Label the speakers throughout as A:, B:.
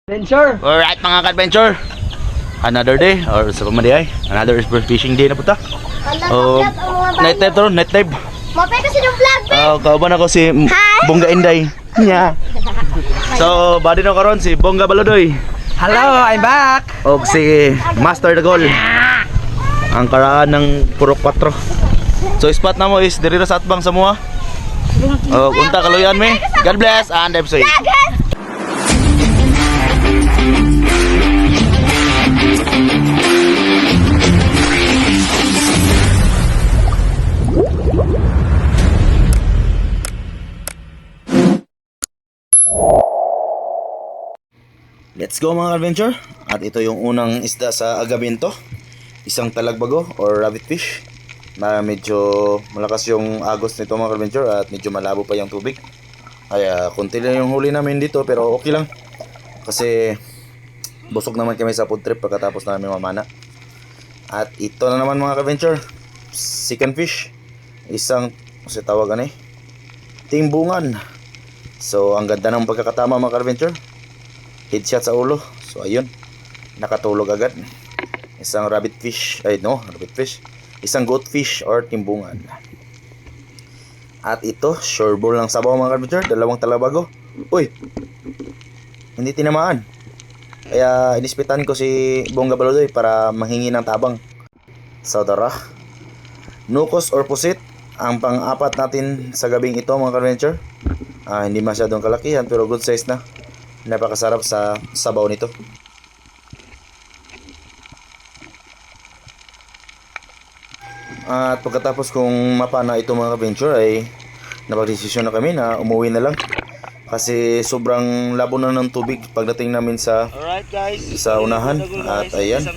A: Adventure.
B: Alright mga ka-adventure, another day or sa pamadiay, another fishing day na po ta. Night dive to, night dive.
C: Mapay kasi ng vlog, be.
B: Kauban ako si Bongga Inday. Yeah. So, body na karon si Bongga Balodoy.
A: Hello, I'm back.
B: O si Master Dagol. Ang karaan ng puro 4. So, spot na mo is diri ra sa atbang sa mua. O, unta kaluyan mi. God bless and I'm safe. Let's go mga adventure. At ito yung unang isda sa agabinto. Isang talagbago or rabbit fish na medyo malakas yung agos nito mga adventure at medyo malabo pa yung tubig. Kaya konti lang yung huli namin dito pero okay lang. Kasi busog naman kami sa food trip pagkatapos namin mamana. At ito na naman mga adventure, second fish. Isang, kasi tawagan timbungan. So ang ganda ng pagkakatama mga adventure. Headshot sa ulo. So ayun, nakatulog agad. Isang rabbit fish, rabbit fish. Isang goat fish or timbungan. At ito, shoreball ng sabaw mga adventure, dalawang talabago. Uy, hindi tinamaan. Kaya inispitan ko si Bongga Balodoy para manghingi ng tabang. So tara, nukos or pusit ang pang-apat natin sa gabing ito mga adventure. Hindi masyadong kalakihan pero good size na. Napakasarap sa sabaw nito. At pagkatapos kong mapana ito mga adventure ay napagdesisyon na kami na umuwi na lang. Kasi sobrang labo na ng tubig pagdating namin sa unahan. At ayan,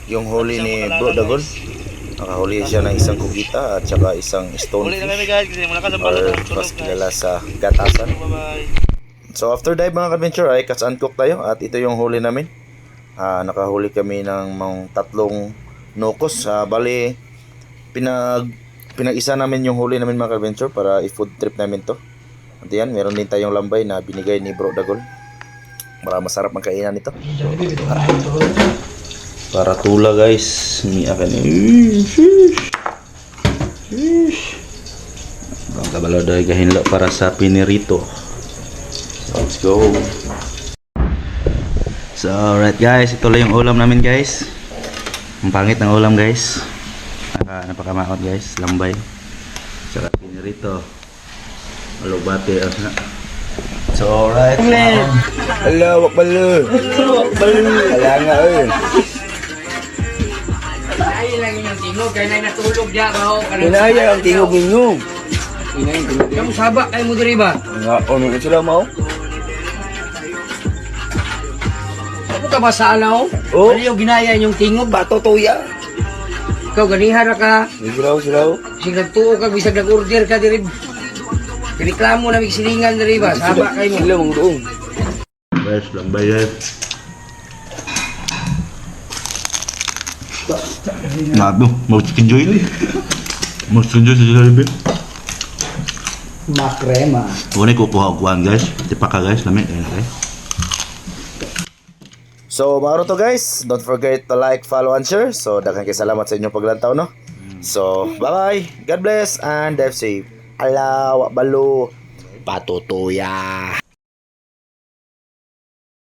B: yung huli ni Bro Dagol. Nakahuli siya ng isang kugita at saka isang stonefish or mas kilala sa gatasan. So after dive mga adventure ay catch and cook tayo at ito yung huli namin. Nakahuli kami ng mga 3 nukos. Bali pinag-isa namin yung huli namin mga adventure para i-food trip namin to. At yan, meron din tayong lambay na binigay ni Bro Dagol. Masarap magkainan nito. Para tula guys, ni akan Bang Balodoy gahinlo para sa pinirito. Let's go. So alright guys, ito lang yung ulam namin guys. Ang pangit ng ulam guys. Napakamaot guys, lambay. Saka pinirito. Alubate. So alright.
A: Hello, wakbalo. Wala nga
D: Ay lang yung tingog, kaya na natulog diya ba?
A: Inaya ang tingog ninyo.
D: Kamu sabak kayo mo diri ba?
A: Nga, ano ka sila mo?
D: Ako ka ba sa alaw?
A: Oh.
D: Ano yung ginaya yung tingog?
A: Bato tuya.
D: Ikaw ganihara ka.
A: Silaw.
D: Sige nagtuo ka, bisag nag-order ka diri. Reklamo na may silingan diri ba? Sabak kayo mo.
A: Sila mong doon.
B: Guys, lambay guys. Nado, mau chicken joy ni. Mau chicken joy sa Jollibee.
A: Makrema.
B: Una kukuha ko guys. Tipaka guys, lami okay. So, maro to guys. Don't forget to like, follow, and share. So, daghang kay salamat sa inyong paglantaw no. So, bye-bye. God bless and have safe. Ala, balo. Patutuya.